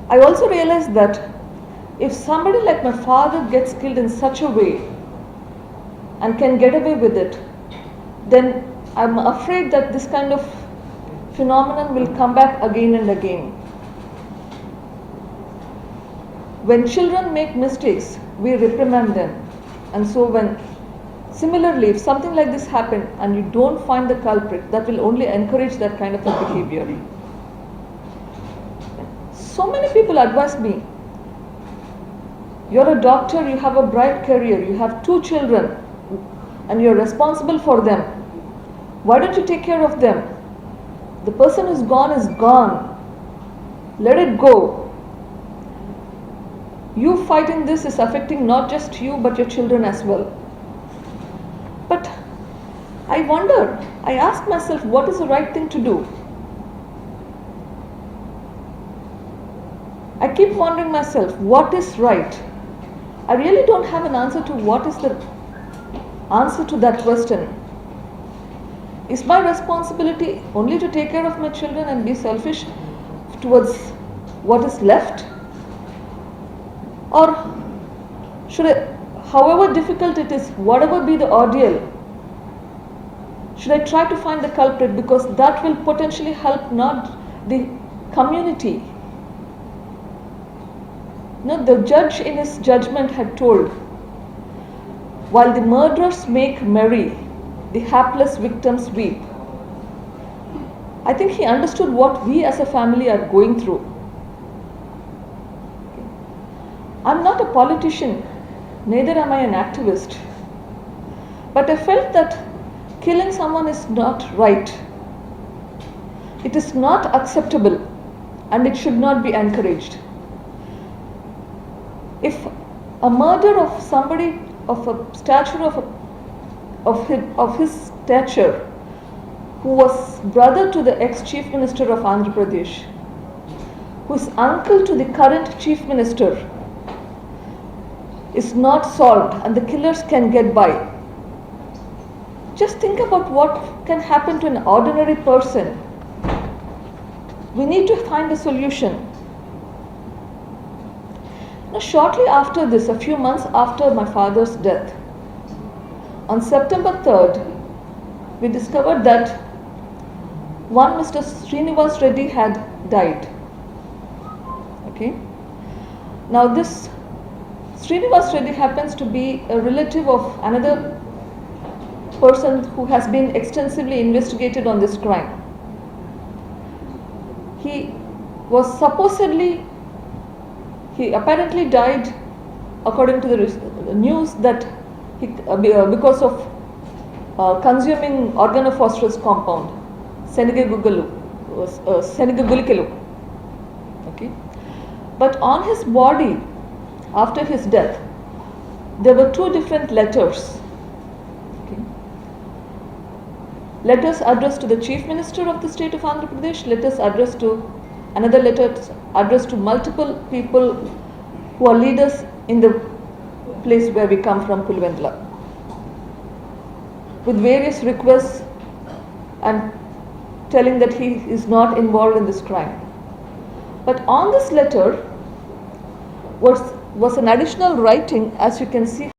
I also realized that if somebody like my father gets killed in such a way and can get away with it, then I'm afraid that this kind of phenomenon will come back again and again. When children make mistakes, we reprimand them. And so similarly, if something like this happened and you don't find the culprit, that will only encourage that kind of a behavior. So many people advise me, you're a doctor, you have a bright career, you have 2 children, and you're responsible for them. Why don't you take care of them? The person who's gone is gone. Let it go. You fighting this is affecting not just you but your children as well. But I wonder, I ask myself, what is the right thing to do? I keep wondering myself, what is right? I really don't have an answer to what is the answer to that question. Is my responsibility only to take care of my children and be selfish towards what is left? Or should I, however difficult it is, whatever be the ordeal, should I try to find the culprit, because that will potentially help not the community. No, the judge in his judgment had told, while the murderers make merry, the hapless victims weep. I think he understood what we as a family are going through. I'm not a politician, neither am I an activist. But I felt that killing someone is not right. It is not acceptable and it should not be encouraged. If a murder of somebody of a stature of his stature, who was brother to the ex-Chief Minister of Andhra Pradesh, who is uncle to the current Chief Minister, is not solved and the killers can get by, just think about what can happen to an ordinary person. We need to find a solution. Now, shortly after this, a few months after my father's death, on September 3rd, we discovered that one Mr. Srinivas Reddy had died. Okay. Now, this Srinivas Reddy happens to be a relative of another person who has been extensively investigated on this crime. He apparently died, according to the news, that because of consuming organophosphorus compound, Senegagulikelu. Okay. But on his body, after his death, there were 2 different letters. Okay. Letters addressed to the Chief Minister of the state of Andhra Pradesh, letters addressed to another letter addressed to multiple people who are leaders in the place where we come from, Pulivendula, with various requests and telling that he is not involved in this crime. But on this letter was an additional writing, as you can see